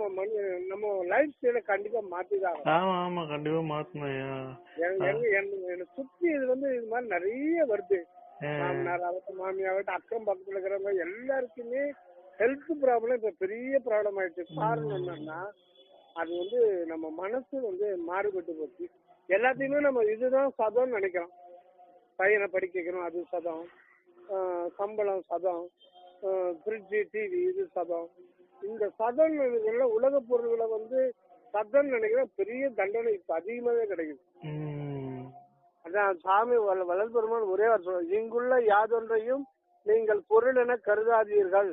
நம்ம நம்ம லைஃப் ஸ்டைல கண்டிப்பா மாத்திதான். ஆமா ஆமா கண்டிப்பா மாத்தணும். என்ன சுத்தி இது மாதிரி நிறைய வருது. மாமனார் ஆகட்டும், மாமியாகட்டும், அக்கம் பக்கத்துல இருக்கிறவங்க எல்லாருக்குமே ஹெல்த் ப்ராப்ளம் இப்ப பெரிய ப்ராப்ளம் ஆயிடுச்சு. காரணம் என்னன்னா அது நம்ம மனசு மாறுபட்டு போச்சு. எல்லாத்தையுமே நம்ம இதுதான் சதம்னு நினைக்கிறோம். பையனை படிக்க வைக்கணும் அது சதம், சம்பளம் சதம், ஃப்ரிட்ஜு டிவி இது சதம். இந்த சதம் உலக பொருள்களை சதம் நினைக்கிற பெரிய தண்டனை இப்ப அதிகமாவே கிடைக்குது. அதான் சாமி வளல் பெருமான் ஒரே சொல்ற, இங்குள்ள யாதொன்றையும் நீங்கள் பொருள் என கருதாதீர்கள்.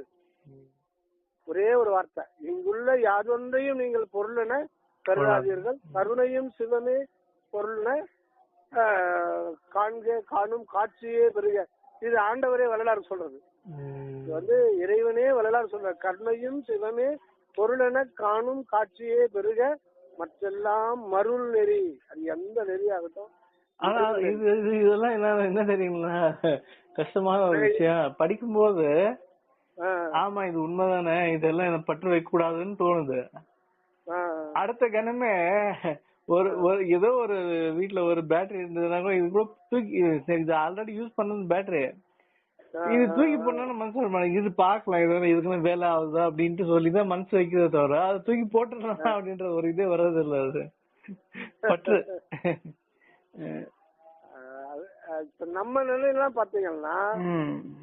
ஒரே ஒரு வார்த்தை, இங்குள்ள யாதொன்றையும் நீங்கள் பொருள் என கருதாதீர்கள், கருணையும் சிவமே பொருள்ன காண்க காணும் காட்சியே பெருக. இது ஆண்டவரே வரலாறு சொல்றது. இது இறைவனே வரலாறு சொல்ற, கருணையும் சிவமே பொருளென காணும் காட்சியே பெருக மற்றெல்லாம் மருள் நெறி. அது எந்த நெறி ஆகட்டும். ஆனா இதெல்லாம் என்ன தெரியுங்களா, கஷ்டமான ஒரு விஷயம். படிக்கும்போது ஆமா இது உண்மைதானே, இதெல்லாம் எனக்கு பற்று வைக்க கூடாதுன்னு தோணுது. அடுத்த கணமே ஒரு ஏதோ ஒரு வீட்டுல ஒரு பேட்டரி இருந்ததுனால இது கூட தூக்கி, சரி இது ஆல்ரெடி யூஸ் பண்ணது பேட்டரி, இது தூக்கி போனா மனசு இது பாக்கலாம் இதுக்குன்னு வேலை ஆகுதா அப்படின்ட்டு சொல்லிதான் மனசு வைக்கிறத தவிர அதை தூக்கி போட்டுடலாம் அப்படின்ற ஒரு இதே வர்றது இல்ல. அது பற்று. நம்ம நிலையெல்லாம் பாத்தீங்கன்னா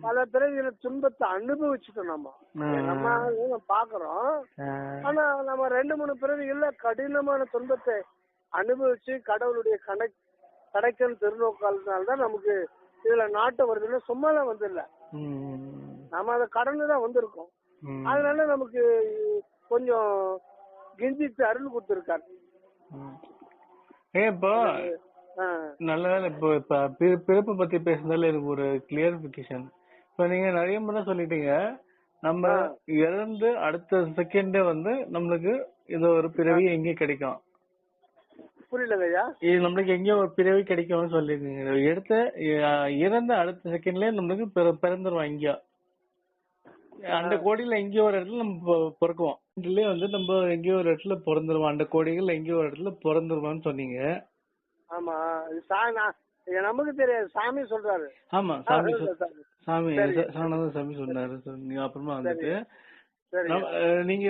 பல பிறகு துன்பத்தை அனுபவிச்சுட்டோம். நம்ம பாக்குறோம். ஆனா நம்ம 2-3 பிறவிகள்ல கடினமான துன்பத்தை அனுபவிச்சு கடவுளுடைய கடைக்கல் திருநோக்கால்தான் நமக்கு இதுல நாட்டம் வருதுன்னு சும்மாலாம் இல்ல, நம்ம அதை கடந்துதான் வந்திருக்கோம். அதனால நமக்கு கொஞ்சம் கெஞ்சித்து அருள் கொடுத்திருக்காரு. இப்போ நல்ல வேலை இப்ப பிறப்பு பத்தி பேசுனதுல எனக்கு ஒரு கிளியரிபிகேஷன். இப்ப நீங்க நிறைய முறை சொல்லிட்டீங்க, நம்ம இறந்து அடுத்த செகண்டே நம்மளுக்கு ஏதோ ஒரு பிறவி எங்கே கிடைக்கும். புரியலையா? இது நம்மளுக்கு எங்கேயோ ஒரு பிறவி கிடைக்கும்னு சொல்லிருக்கீங்க. இறந்த அடுத்த செகண்ட்லயே நம்மளுக்கு பிறந்துருவோம். எங்கேயோ அந்த கோடியில எங்கேயோ ஒரு இடத்துல நம்ம பிறக்குவோம். இதுலயே நம்ம எங்கேயோ ஒரு இடத்துல பிறந்துருவோம். அந்த கோடிகள் எங்கேயோ ஒரு இடத்துல பிறந்துருவோம்னு சொன்னீங்க. ஆமா, நமக்கு தெரியாது, சாமி சொல்றாரு. ஆமா சாமி சாணாதான் சாமி சொன்னாரு. நீங்க அப்புறமா வந்துட்டு நீங்க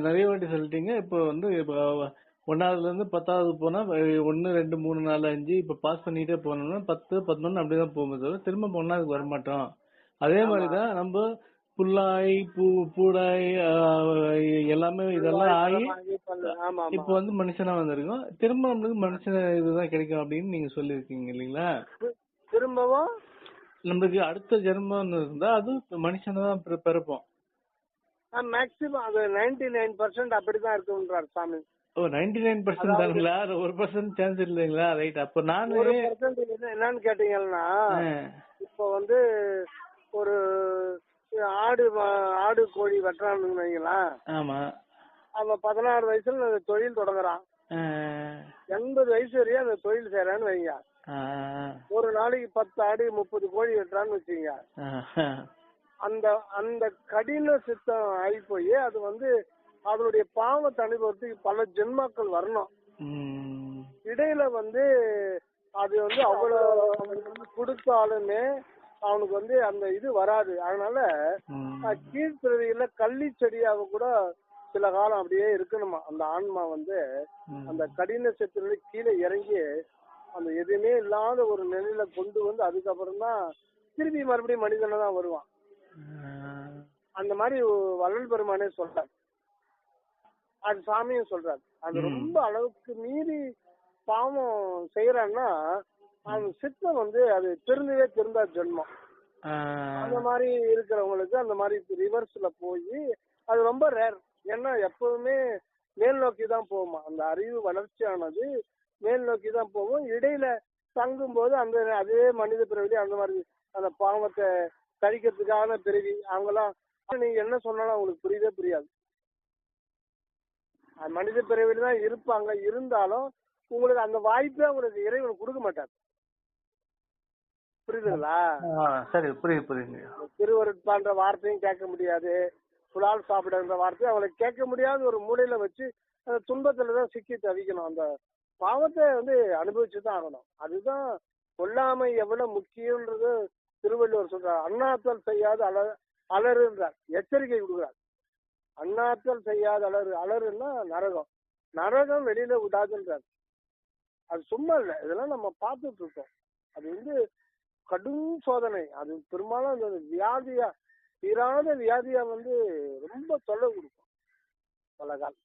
நிறைய வாட்டி சொல்லிட்டீங்க. இப்போ 1ஆவதுல இருந்து 10ஆவது போனா 1, 2, 3, 4, 5 இப்ப பாஸ் பண்ணிட்டே போனோம்னா 10, 11 அப்படிதான் போகும்போது திரும்ப 1ஆவதுக்கு வரமாட்டோம். அதே மாதிரிதான் நம்ம புல்லாய் பூடாய் எல்லாமே இதெல்லாம் ஆகி இப்ப மனுஷனா வந்திருக்கோம். திரும்ப நம்மளுக்கு மனுஷன் இதுதான் கிடைக்கும் அப்படின்னு நீங்க சொல்லிருக்கீங்க இல்லீங்களா? திரும்பவும் நம்மளுக்கு அடுத்த ஜென்மம் இருந்தா அது மனுஷனா தான் பிறப்போம். மேக்ஸிமம் அது 99% அப்படிதான் இருக்குன்றார் சாமி. 99% தானுங்களா? 1% சான்ஸ் இல்லைங்களா? ரைட். அப்ப நான் 1% என்னன்னு கேட்டீங்கன்னா, இப்ப ஒரு ஆடு கோழி வெட்டுறான்னு வைங்களா. ஆமா. அவன் 16 வயசுல அந்த தொழில் தொடங்குறான். 80 வயசு வரையும் அந்த தொழில் செய்யறான்னு வைங்க. ஒரு நாளைக்கு 10 ஆடு 30 கோழி வெட்டுறான்னு வச்சுங்க. அந்த கடின சித்தம் ஆகி போய் அது அவனுடைய பாவத்தை அனுபவத்துக்கு பல ஜென்மாக்கள் வரணும். இடையில அது அவ்வளவு கொடுத்தாலுமே அவனுக்கு அந்த இது வராது. அதனால கீழ்பிறவியில கள்ளி செடியாக கூட சில காலம் அப்படியே இருக்கணுமா. அந்த ஆன்மா அந்த கடின சித்திர கீழே இறங்கி அந்த எதுவுமே இல்லாத ஒரு நிலையில கொண்டு அதுக்கப்புறம் தான் திருப்பி மறுபடியும் மனிதனை தான் வருவான். அந்த மாதிரி வள்ளல் பெருமானே சொல்றாரு, அது சாமியும் சொல்றாரு. அது ரொம்ப அளவுக்கு மீறி பாவம் செய்யறான்னா அவன் சித்தம் அது திருந்தா ஜென்மம். அந்த மாதிரி இருக்கிறவங்களுக்கு அந்த மாதிரி ரிவர்ஸ்ல போய் அது ரொம்ப ரேர். ஏன்னா எப்பவுமே மேல் நோக்கி தான் போகுமா. அந்த அறிவு வளர்ச்சியானது மேல் நோக்கி தான் போகும். இடையில தங்கும் போது அதே மனித பிறவி அந்த மாதிரி அந்த பாவத்தை கழிக்கிறதுக்கான பிறவி அவங்களாம் நீங்க என்ன சொன்னாலும் அவங்களுக்கு புரியவே புரியாது. மனித பிறவில தான் இருப்பாங்க. இருந்தாலும் உங்களுக்கு அந்த வாய்ப்பே உங்களுக்கு இறைவன் கொடுக்க மாட்டார். புரியுதுங்களா? சரி, புரியுது. திருவருட்பான்ற வார்த்தையும் கேட்க முடியாது, புலால் சாப்பிடுன்ற வார்த்தையை அவங்களை கேட்க முடியாத ஒரு மூலையில வச்சு அந்த துன்பத்துலதான் சிக்கி தவிக்கணும். அந்த பாவத்தை வந்து அனுபவிச்சுதான் ஆகணும். அதுதான் கொல்லாமை எவ்வளவு முக்கியன்றது திருவள்ளுவர் சொல்றார். அண்ணாத்தல் செய்யாது அலறுன்றார், எச்சரிக்கை கொடுக்குறார். அண்ணாத்தல் செய்யாது அலறுன்னா நரகம், நரகம் வெளியில விடாதுன்றார். அது சும்மா இல்லை, இதெல்லாம் நம்ம பார்த்துட்டு இருக்கோம். அது வந்து கடும் சோதனை. அது பெரும்பாலும் அந்த வியாதியா, தீராத வியாதியா வந்து ரொம்ப தொல்லை கொடுக்கும் பல கால்.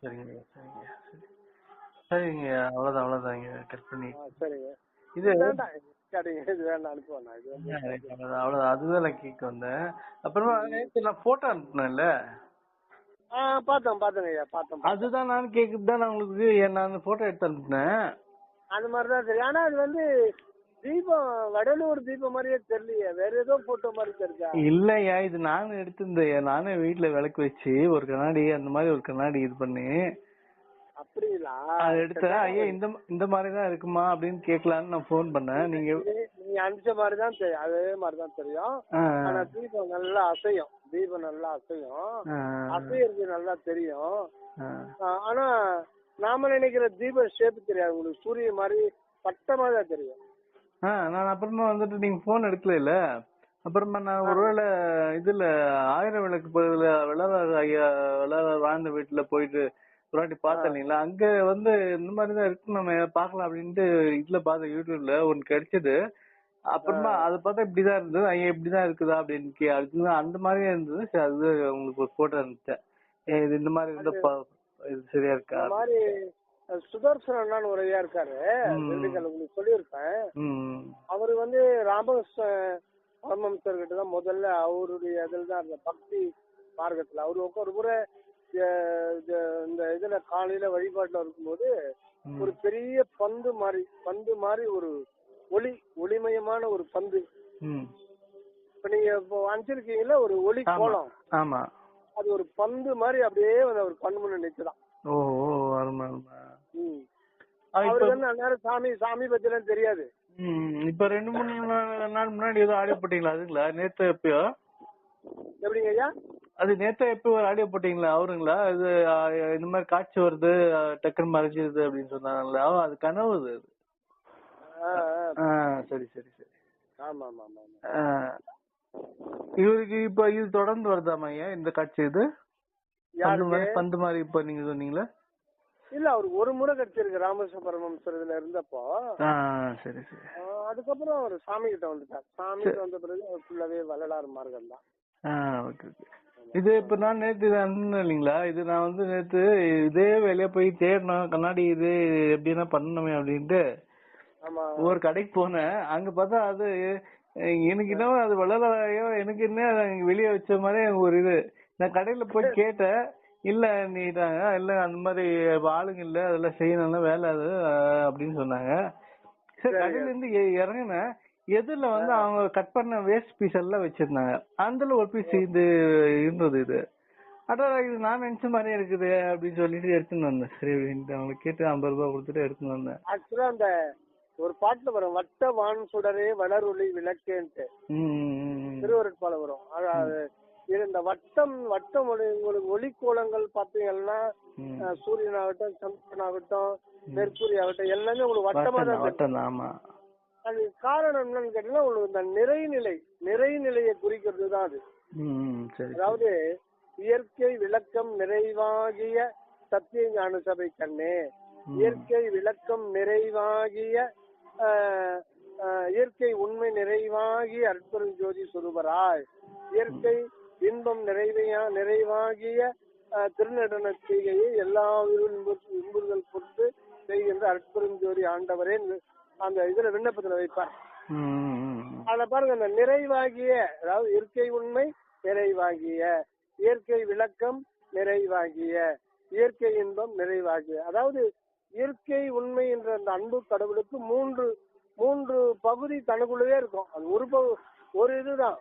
சரிங்க சரிங்க, அவ்வளவுதாங்க கட் பண்ணி. சரிங்க, இது வேண்டாம் இது வேண்டாம் அனுப்புவேன். இது அவ்வளவுதான், அதுதான் நான் கேட்க வந்தேன். அப்புறமா நேற்று நான் போட்டோ அனுப்புனேன்ல, பார்த்தேங்க ஐயா, பார்த்தேன். அதுதான் நான் கேக்குதான் நான் உங்களுக்கு நான் அந்த போட்டோ எடுத்து அனுப்புனேன். அது மாதிரிதான் சரி. ஆனா அது வந்து தீபம் வடலூர் தீபம் மாதிரியே தெரியலையே, வேற ஏதோ போட்டோ மாதிரி தெரிஞ்சா. இல்லையா, இது நானும் எடுத்திருந்தேன். நானே வீட்டுல விளக்கு வச்சு ஒரு கண்ணாடி அந்த மாதிரி ஒரு கண்ணாடி இது பண்ணி அப்படிங்களா அது எடுத்தேன். ஐயா இந்த மாதிரிதான் இருக்குமா அப்படின்னு கேட்கலான்னு நான் போன் பண்ணேன். நீங்க அனுப்பிச்ச மாதிரிதான் தெரியும், அதே மாதிரிதான் தெரியும். ஆனா தீபம் நல்லா அசையும், தீபம் நல்லா அசையும், அசையிறது நல்லா தெரியும். ஆனா நாம நினைக்கிற தீப ஷேப் தெரியாது உங்களுக்கு, சூரிய மாதிரி பட்டமா தான் தெரியும். நான் அப்புறமா வந்துட்டு நீங்க போன் எடுக்கல. அப்புறமா நான் ஒருவேளை இதுல 1000 விளக்கு பதில விளவர் வாழ்ந்த வீட்டுல போயிட்டு ஒரு வாட்டி பார்த்தேன் இல்லைங்களா, அங்க வந்து இந்த மாதிரிதான் இருக்கு, நம்ம பாக்கலாம் அப்படின்ட்டு இதுல பார்த்தேன், யூடியூப்ல ஒன்னு கிடைச்சது. அப்புறமா அதை பார்த்தா இப்படிதான் இருந்தது. ஐயா இப்படிதான் இருக்குதா அப்படின்னு அதுதான் அந்த மாதிரியே இருந்தது. சரி, அது உங்களுக்கு ஒரு போட்டோ இருந்துச்சேன், இது இந்த மாதிரி இருந்தா இது சரியா இருக்கா மாதிரி. சுதர்சன ஒரு ஐயா இருக்காரு, உங்களுக்கு சொல்லியிருப்பேன். அவரு வந்து ராமகிருஷ்ண பரமஹம்சர் கிட்ட தான் முதல்ல அவருடைய இதுல தான் இருந்த பக்தி மார்க்கத்துல. அவரு ஒரு முறை இந்த இதுல காலையில வழிபாட்டுல இருக்கும்போது ஒரு பெரிய பந்து மாதிரி ஒரு ஒளிமயமான ஒரு பந்து. இப்ப நீங்க இப்போ அனுப்பிச்சிருக்கீங்கல்ல ஒரு ஒளி கோலம், ஆமா, அது ஒரு பந்து மாதிரி அப்படியே வந்து அவர் கண் முன்ன நிக்குதான். அவருக்கு வந்து அந்நேரம் சாமி பத்தி எல்லாம் தெரியாது. இப்ப 2-3 நாள் முன்னாடி ஏதோ ஆடியோ போட்டீங்களா, அதுங்களா நேத்து எப்பயோ? எப்படிங்க ஐயா? அது நேத்த எப்போ ஆடியோ போட்டீங்களா, அவருங்களா? இது இந்த மாதிரி காட்சி வருது, டக்குன்னு மறைஞ்சிருது அப்படின்னு சொன்னாங்களா, அது கனவு அது. சரி சரி சரி. ஆமா ஆமா ஆமா. இவருக்கு இப்ப இது தொடர்ந்து வருதாமா ஐயா இந்த காட்சி? இது பந்து மாதிரி இப்ப நீங்க சொன்னீங்களா? இல்ல, அவருக்கு ஒரு முறை கிடைச்சிருக்கு ராமகிருஷ்ண பரமஹம்சர் இதுல இருந்தப்போ. சரி சரி. அதுக்கப்புறம் அவர் சாமி கிட்ட வந்துட்டார். சாமி கிட்ட வந்த பிறகு அவர் ஃபுல்லாவே வள்ளலார் மார்க்கம் தான். Okay okay. இது இப்ப நான் நேத்து இதை அனுப்பினேன் இல்லைங்களா, இது நான் வந்து நேத்து இதே வேலையா போய் தேடணும் கண்ணாடி இது எப்படின்னா பண்ணணுமே அப்படின்ட்டு ஒரு கடைக்கு போனேன். அங்க பார்த்தா அது எனக்கு என்ன அது வள்ளலாரையோ எனக்கு என்ன வெளியே வச்ச மாதிரி ஒரு இது. நான் கடையில போய் கேட்டேன், இல்ல நீட்டாங்க இல்ல அந்த மாதிரி ஆளுங்க இல்ல, அதெல்லாம் செய்யணும் வேலை அது அப்படின்னு சொன்னாங்க. சரி, கடையில இருந்து இறங்கினேன். எதுல வந்து அவங்க கட் பண்ண வேஸ்ட் பீஸ் எல்லாம் வச்சிருந்தாங்க, அதுல ஒரு பீஸ் இது இருந்தது. இது இது நான் நினைச்ச மாதிரியே இருக்குது அப்படின்னு சொல்லிட்டு எடுத்துன்னு வந்தேன். சரி அப்படின்ட்டு அவங்களுக்கு கேட்டு 50 ரூபாய் கொடுத்துட்டு எடுத்துன்னு வந்தேன். ஆக்சுவலா அந்த ஒரு பாட்டுல வரும், வட்ட வான் சுடரே வளரொளி விளக்கேன்ட்டு திருவருட்பால வரும். இந்த வட்டம் உங்களுக்கு ஒளிக்கோலங்கள் பாத்தீங்கன்னா சூரியனாகட்டும் சந்திரனாகட்டும் மெர்க்குரி ஆகட்டும் எல்லாமே உங்களுக்கு வட்டமா தான். அது காரணம் என்னன்னு கேட்டீங்கன்னா உங்களுக்கு இந்த நிறைநிலையை குறிக்கிறது தான் அது. அதாவது இயற்கை விளக்கம் நிறைவாகிய சத்திய ஞான சபை கண்ணே, இயற்கை விளக்கம் நிறைவாகிய இயற்கை உண்மை நிறைவாகிய அற்புதம் ஜோதி சுரூபராய், இயற்கை இன்பம் நிறைவாகிய திருநடன செய்கையை எல்லா இன்புறுதல் பொறுத்து செய்கின்ற அற்புதம் ஜோதி ஆண்டவரே அந்த இதுல விண்ணப்பத்துல வைப்பார். அதுல பாருங்க, அந்த நிறைவாகிய, அதாவது இயற்கை உண்மை நிறைவாகிய, இயற்கை விளக்கம் நிறைவாகிய, இயற்கை இன்பம் நிறைவாகிய. அதாவது இயற்கை உண்மை என்ற அந்த அன்பு கடவுளுக்கு மூன்று பகுதி தனக்குள்ளவே இருக்கும். அது ஒரு இதுதான்,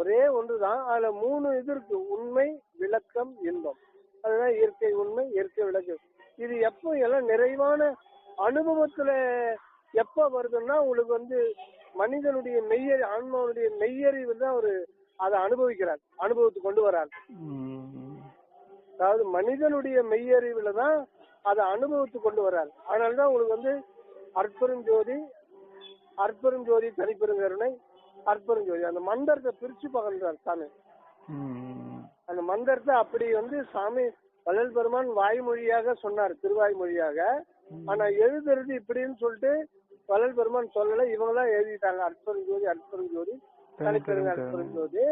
ஒரே ஒன்றுதான். அதுல 3 இது இருக்கு, உண்மை விளக்கம் இன்பம். அதுதான் இயற்கை உண்மை இயற்கை விளக்கம். இது எப்போ எல்லாம் நிறைவான அனுபவத்துல எப்ப வருதுன்னா உங்களுக்கு வந்து மனிதனுடைய மெய்யறி, ஆன்மாவுடைய மெய்யறிவு தான் ஒரு அதை அனுபவிக்கிறார், அனுபவத்துக்கு கொண்டு வர்றார். அதாவது மனிதனுடைய மெய்யறிவுல தான் அதை அனுபவத்துக்கு கொண்டு வர்றாரு. அதனாலதான் உங்களுக்கு வந்து அற்பெருஞ்சோதி, அற்பெருஞ்சோதி, தனிப்பெருங்கருணை, அற்பெருஞ்சோதி அந்த மந்திரத்தை பிரிச்சு பகல்றார் சாமி. அந்த மந்திரத்தை அப்படி வந்து சாமி வள்ளல் பெருமான் வாய்மொழியாக சொன்னார், திருவாய்மொழியாக. ஆனா எழுதுறது இப்படின்னு சொல்லிட்டு வள்ளல் பெருமான் சொல்லல, இவங்கதான் எழுதிட்டாங்க. அற்பெருஞ்சோதி, அற்பெருஞ்சோதி, தனிப்பெருங்க அற்பெருஞ்சோதி.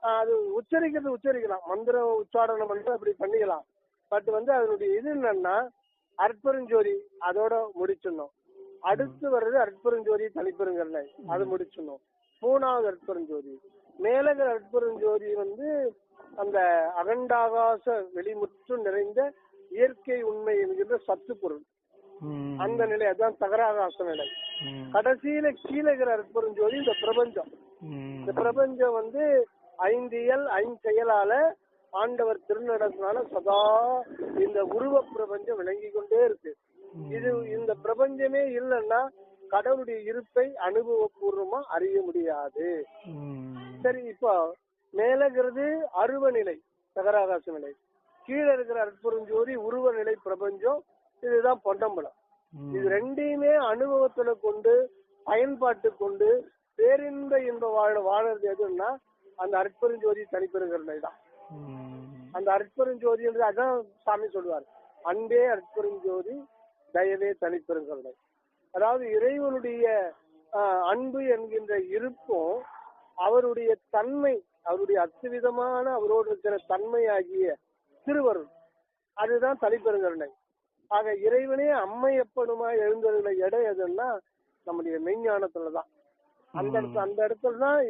அது உச்சரிக்கலாம், மந்திரம் உச்சாரணம் பண்ணிட்டு அப்படி பண்ணிக்கலாம். பட் வந்து அதனுடைய இது என்னன்னா அற்பெருஞ்சோதி அதோட முடிச்சிடணும். அடுத்து வர்றது அற்பெருஞ்சோதி, தனிப்பெருங்கருணை, அது முடிச்சிடணும். மூணாவது அற்பெருஞ்சோதி, மேலகர் அற்பெருஞ்சோதி வந்து அந்த அகண்டாகாச வெளிமுற்று நிறைந்த இயற்கை உண்மை என்கின்ற சத்து பொருள், அந்த நிலை, அதுதான் தகராகாச நிலை. கடைசியில கீழகிற அற்பெருஞ்சோதி இந்த பிரபஞ்சம். இந்த பிரபஞ்சம் வந்து 5 இயல் 5 செயலால ஆண்டவர் திருநடத்தினால சதா இந்த உருவ பிரபஞ்சம் விளங்கி கொண்டே இருக்கு. இது இந்த பிரபஞ்சமே இல்லைன்னா கடவுளுடைய இருப்பை அனுபவபூர்வமா அறிய முடியாது. சரி, இப்போ மேலகிறது அருவ நிலை, தகராகாச நிலை. கீழே இருக்கிற அற்பெருஞ்சோதி உருவ நிலை பிரபஞ்சம், இதுதான் பொன்னம்பலம். இது ரெண்டையுமே அனுபவத்துல கொண்டு பயன்பாட்டு கொண்டு பேரின்ப இன்ப வாழறது எதுன்னா அந்த அற்பெருஞ்சோதி, தனிப்பெருங்கருணை தான். அந்த அற்பெருஞ்சோதி அதான் சாமி சொல்லுவார், அன்பே அற்பெருஞ்சோதி, தயவே தனிப்பெருங்கருணை. அதாவது இறைவனுடைய அன்பு என்கின்ற இருப்பும் அவருடைய தன்மை, அவருடைய அத்துவிதமான அவரோடு இருக்கிற தன்மை ஆகிய திருவருள், அதுதான் தனிப்பெருங்கருணை. ஆக இறைவனே அம்மையப்பனுமா எழுந்தருள இடம் எதுன்னா நம்முடைய மெய்ஞானத்துலதான். அந்த இடத்துல தான்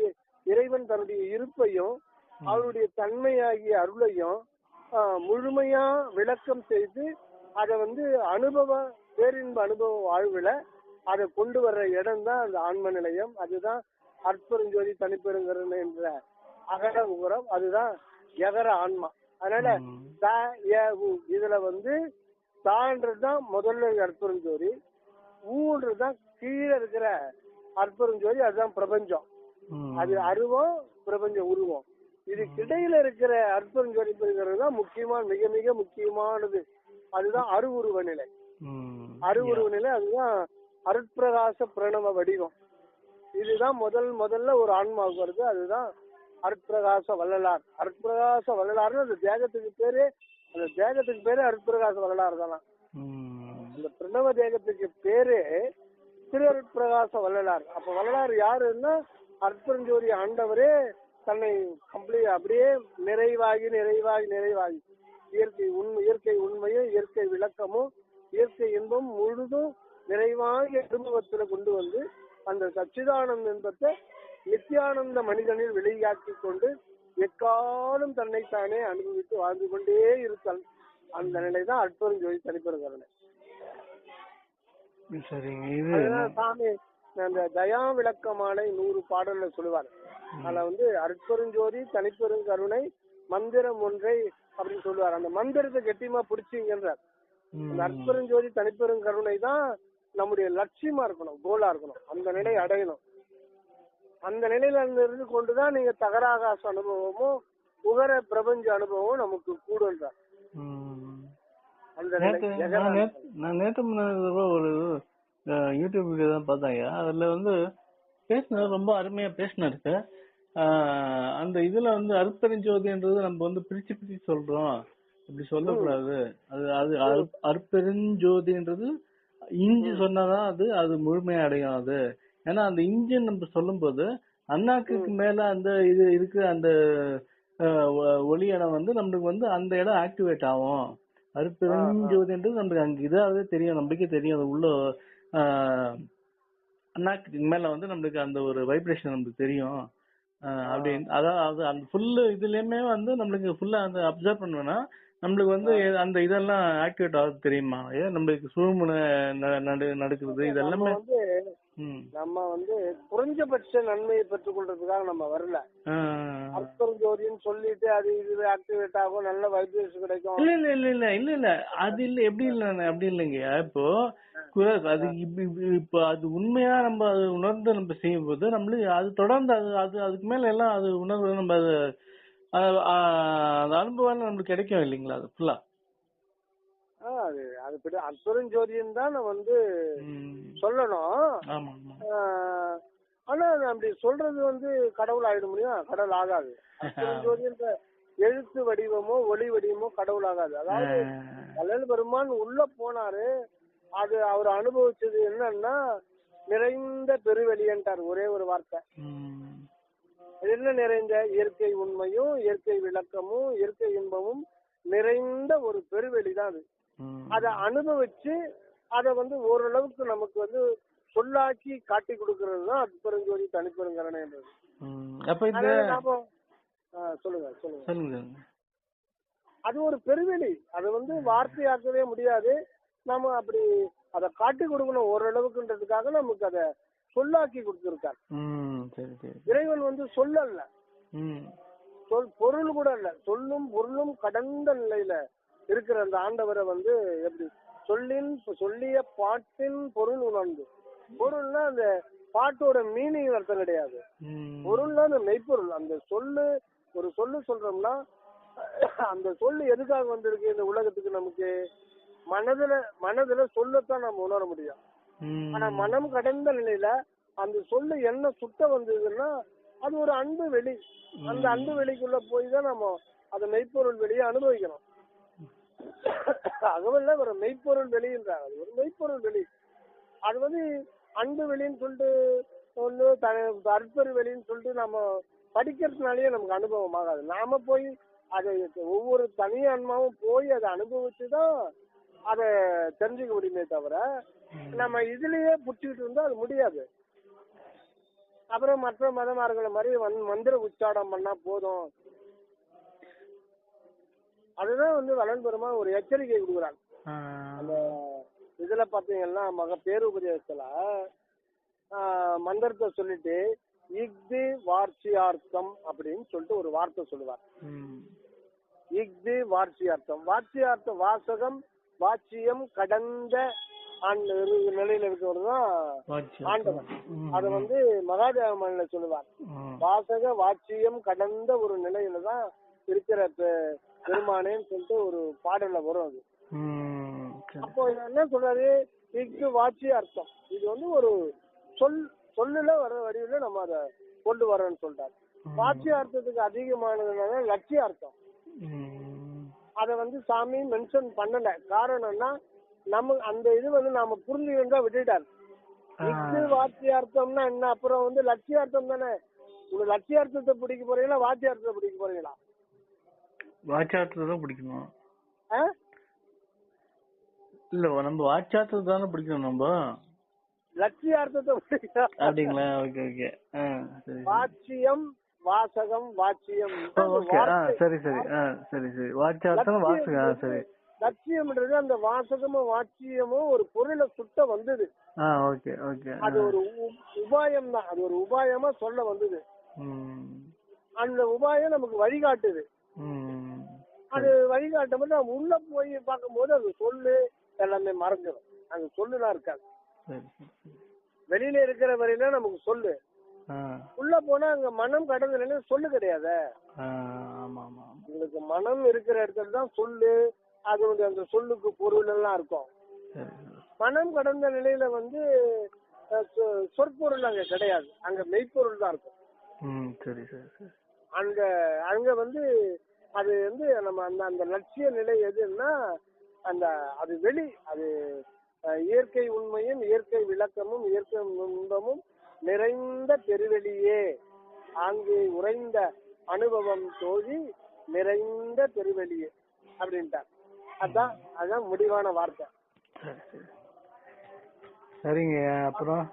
இறைவன் தன்னுடைய இருப்பையும் அவருடைய தன்மையாகிய அருளையும் முழுமையா விளக்கம் செய்து அதை வந்து அனுபவ பேரின்ப அனுபவ வாழ்வுல அதை கொண்டு வர்ற இடம் தான் அந்த ஆன்ம நிலையம். அதுதான் அற்பெருஞ்சோதி, தனிப்பெருங்கருணை என்ற அகர உரம், அதுதான் எகர ஆன்மா. அதனால இதுல வந்து தான்றதுதான் முதல்ல அற்பெருஞ்சோதி, ஊன்றதுதான் கீழே இருக்கிற அற்பெருஞ்சோதி, அதுதான் பிரபஞ்சம். அது அருவம், பிரபஞ்சம் உருவம். இதுக்கு இடையில இருக்கிற அற்பெருஞ்சோதி தான் முக்கியமான, மிக மிக முக்கியமானது. அதுதான் அருவுருவ நிலை. அருவுருவ நிலை அதுதான் அருட்பிரகாச பிரணவ வடிவம். இதுதான் முதல்ல ஒரு ஆன்மாவுக்கு வருது. அதுதான் அருட்பிரகாச வள்ளலார். அருட்பிரகாச வள்ளலார்னு அந்த தேகத்துக்கு பேரு, அந்த தேகத்துக்கு பேரு அருட்பிரகாச வள்ளலார் தானா. இந்த பிரணவ தேகத்துக்கு பேரு திரு அருட்பிரகாச வள்ளலார். அப்ப வள்ளலார் யாருன்னா அற்பெருஞ்சோதி ஆண்டவரே தன்னை கம்ப்ளீட் அப்படியே நிறைவாகி நிறைவாகி நிறைவாகி இயற்கை உண்மையும் இயற்கை விளக்கமும் இயற்கை இன்பம் முழுதும் நிறைவாகி அனுபவத்துல கொண்டு வந்து அந்த சச்சிதானந்த இன்பத்தை நித்தியானந்த மனிதனில் வெளியாக்கி கொண்டு எக்காலும் தன்னைத்தானே அனுபவித்து வாழ்ந்து கொண்டே இருத்தல், அந்த நிலைதான் அற்பெருஞ்சோதி, தனிப்பெருங்கருணை. சாமி அந்த தயா விளக்கமாலை 100 பாடல்ல சொல்லுவார். அதுல வந்து அற்பெருஞ்சோதி, தனிப்பெருங்கருணை, மந்திரம் ஒன்றை அப்படின்னு சொல்லுவார். அந்த மந்திரத்தை கெட்டியமா பிடிச்சிங்கன்றார். அந்த அற்பெருஞ்சோதி, தனிப்பெருங்கருணை தான் நம்முடைய லட்சியமா இருக்கணும், கோலா இருக்கணும். அந்த நிலை அடையணும். அந்த நிலையில இருந்து கொண்டுதான் நீங்க தகராகாச அனுபவமும் உகர பிரபஞ்ச அனுபவமும் நமக்கு கூடுன்றார். அந்த நான் நேற்று ஒரு யூடியூப் வீடியோ தான் பார்த்தாங்க. அதுல வந்து பேசினார், ரொம்ப அருமையா பேசினாரு. அந்த இதுல வந்து அற்பெருஞ்சோதின்றது நம்ம வந்து பிரிச்சு சொல்றோம், இப்படி சொல்லக்கூடாது. அது அற்பெருஞ்சோதின்றது இஞ்சி சொன்னாதான் அது முழுமையா அடையும். அது ஏன்னா அந்த இஞ்சின்னு நம்ம சொல்லும் போது அண்ணாக்குக்கு மேல அந்த இது இருக்கு, அந்த ஒளி இடம் வந்து நம்மளுக்கு வந்து அந்த இடம் ஆக்டிவேட் ஆகும். அற்பெருஞ்சோதின்றது நம்மளுக்கு அங்க இதாவே தெரியும், நம்மளுக்கே தெரியும். அது உள்ள அண்ணாக்கு மேல வந்து நம்மளுக்கு அந்த ஒரு வைப்ரேஷன் நம்மளுக்கு தெரியும் அப்படின்னு. அதாவது அந்த ஃபுல்லு இதுலயுமே வந்து நம்மளுக்கு ஃபுல்லா அந்த அப்சர்வ் பண்ணுவேன்னா நம்மளுக்கு வந்து அந்த இதெல்லாம் ஆக்டிவேட் ஆகுது தெரியுமா? நம்மளுக்கு சூழ்முனை நடக்குது, இதெல்லாமே நம்ம வந்து குறைஞ்சபட்ச நன்மையை பெற்றுக் கொள்றதுக்காக நம்ம வரல. அற்புதம் சொல்லிட்டு அது இது ஆக்டிவேட் ஆகும், நல்ல வைப்ரேஷன் கிடைக்கும். இல்ல அது இல்ல, எப்படி இல்ல அப்படி இல்லைங்க. இப்போ அது இப்ப அது உண்மையா நம்ம அது உணர்ந்து நம்ம செய்யும் போது நம்மளுக்கு அது தொடர்ந்து அதுக்கு மேல எல்லாம் அது உணர்வு நம்ம அந்த அனுபவம் நம்மளுக்கு கிடைக்கும் இல்லைங்களா? அது ஃபுல்லா அது அற்புதம் தான் நான் வந்து சொல்லணும். ஆனா அப்படி சொல்றது வந்து கடவுள் ஆயிட முடியும்? கடவுள் ஆகாது. அற்புதம் எழுத்து வடிவமோ ஒளி வடிவமோ கடவுள் ஆகாது. அதாவது வள்ளல் பெருமான் உள்ள போனாரு, அது அவர் அனுபவிச்சது என்னன்னா நிறைந்த பெருவெளியன்ட்டார். ஒரே ஒரு வார்த்தை. என்ன நிறைந்த? இயற்கை உண்மையும் இயற்கை விளக்கமும் இயற்கை இன்பமும் நிறைந்த ஒரு பெருவெளிதான் அது. அத அனுபவிச்சு அத வந்து ஓரளவுக்கு நமக்கு வந்து சொல்லாக்கி காட்டி கொடுக்கறது தான் அற்பெருஞ்சோதி தனிப்பெருங்கருணைன்றது. சொல்லுங்க. அது ஒரு பெருவெளி. அது வந்து வார்த்தையாக்கவே முடியாது. நம்ம அப்படி அத காட்டி கொடுக்கணும் ஓரளவுக்குன்றதுக்காக நமக்கு அத சொல்லாக்கி கொடுத்திருக்காரு. இறைவன் வந்து சொல்லல, பொருள் கூட இல்ல, சொல்லும் பொருளும் கடந்த நிலையில இருக்கிற அந்த ஆண்டவரை வந்து எப்படி சொல்லிய பாட்டின் பொருள் உணர்ந்து. பொருள்னா அந்த பாட்டோட மீனிங் அர்த்தம் கிடையாது. பொருள்னா அந்த மெய்ப்பொருள். அந்த ஒரு சொல்றோம்னா அந்த சொல்லு எதுக்காக வந்திருக்கு இந்த உலகத்துக்கு? நமக்கு மனதுல சொல்லத்தான் நம்ம உணர முடியும். ஆனா மனம் கடந்த நிலையில அந்த சொல்லு என்ன சுட்ட வந்ததுன்னா அது ஒரு அன்பு வெளி. அந்த அன்பு வெளிக்குள்ள போய் தான் நம்ம அந்த மெய்ப்பொருள் வெளியை அனுபவிக்கணும். அகவல்ல ஒரு மெய்ப்பொருள் வெளின்றாங்க. அது ஒரு மெய்ப்பொருள் வெளி. அது வந்து அன்பு வெளின்னு சொல்லிட்டு ஒண்ணு அற்பரு வெளின்னு சொல்லிட்டு நம்ம படிக்கிறதுனாலயே நமக்கு அனுபவம் ஆகாது. நாம போய் அதை ஒவ்வொரு தனி ஆன்மாவும் போய் அதை அனுபவிச்சுதான் அதை தெரிஞ்சுக்க முடியுமே தவிர நம்ம இதுலயே புடிச்சுக்கிட்டு இருந்தா அது முடியாது. அப்புறம் மற்ற மதமார்களை மாதிரி மந்திர உச்சாரம் பண்ணா போதும். அதுதான் வந்து வள்ளல் பெருமான் ஒரு எச்சரிக்கை கொடுக்குறாங்க. அந்த இதுல பாத்தீங்கன்னா பேருபதேசத்துல மந்திரத்தை சொல்லிட்டு இஃது வார்ச்சியார்த்தம் அப்படின்னு சொல்லிட்டு ஒரு வார்த்தை சொல்லுவார். இஃது வார்ச்சியார்த்தம். வார்ச்சியார்த்தம் வாசகம் வாட்சியம் கடந்த நிலையில இருக்கிறதுதான் ஆண்டவன். அத வந்து மகாதேவ சொல்லுவார். வாசக வாட்சியம் கடந்த ஒரு நிலையில தான் இருக்கிற பெருமானேன்னு சொல்லிட்டு ஒரு பாடல்ல வரும். அது அப்போ என்ன சொல்றாரு? இஃது வாட்சி அர்த்தம். இது வந்து ஒரு சொல்லுல வர வடிவில நம்ம அதை கொண்டு வரோம்னு சொல்றாரு. வாட்சிய அர்த்தத்துக்கு அதிகமானதுனால லட்சிய அர்த்தம். அத வந்து சாமி மென்ஷன் பண்ணல. காரணம்னா நம்ம அந்த இது வந்து நாம புரிஞ்சுக்கிட்டா விட்டுட்டாரு. இது வாட்சியார்த்தம்னா என்ன? அப்புறம் வந்து லட்சியார்த்தம் தானே. உங்க லட்சியார்த்தத்தை பிடிக்க போறீங்களா வாட்சியார்த்தத்தை பிடிக்க போறீங்களா? வாட்சியார்த்தத்தை தான் பிடிக்கணும். இல்ல நம்ம வாட்சியார்த்தத்தை தானே பிடிக்கணும். நம்ம லட்சியார்த்தத்தை பிடிக்கணும் அப்படிங்களா? Okay okay. வாட்சியம் வாசகம் வாட்சியம். சரி சரி சரி சரி. வாட்சியார்த்தம் வாசகம். சரி. லட்சியம்ன்றது அந்த வாசகமும் வாட்சியமும் ஒரு பொருளை சுட்ட வந்தது. Okay okay. அது ஒரு உபாயம் தான். அது ஒரு உபாயமா சொல்ல வந்தது. அந்த உபாயம் நமக்கு வழிகாட்டுது. அது வழிகாட்டும் போது நம்ம உள்ள போய் பார்க்கும் போது அது சொல்லு எல்லாமே மறைஞ்சிடும். அங்க சொல்லுதான் இருக்காது. வெளியில இருக்கிற வரையில நமக்கு சொல்லு. உள்ள போனா அங்க மனம் கடந்த நிலையில சொல்லு கிடையாது. உங்களுக்கு மனம் இருக்கிற இடத்துல தான் சொல்லு. அது வந்து அந்த சொல்லுக்கு பொருள் எல்லாம் இருக்கும். மனம் கடந்த நிலையில வந்து சொற்பொருள் அங்க கிடையாது. அங்க மெய்ப்பொருள் தான் இருக்கும். அங்க வந்து அது வந்து நம்ம அந்த லட்சிய நிலை எதுன்னா அந்த அது வெளி. அது இயற்கை உண்மையும் இயற்கை விளக்கமும் இயற்கை இன்பமும் நிறைந்த பெருவெளியே அங்கே உறைந்த அனுபவம் தோழி நிறைந்த பெருவெளியே அப்படின்ட்டார். அதுதான் முடிவான வார்த்தை. சரிங்க. அப்புறம்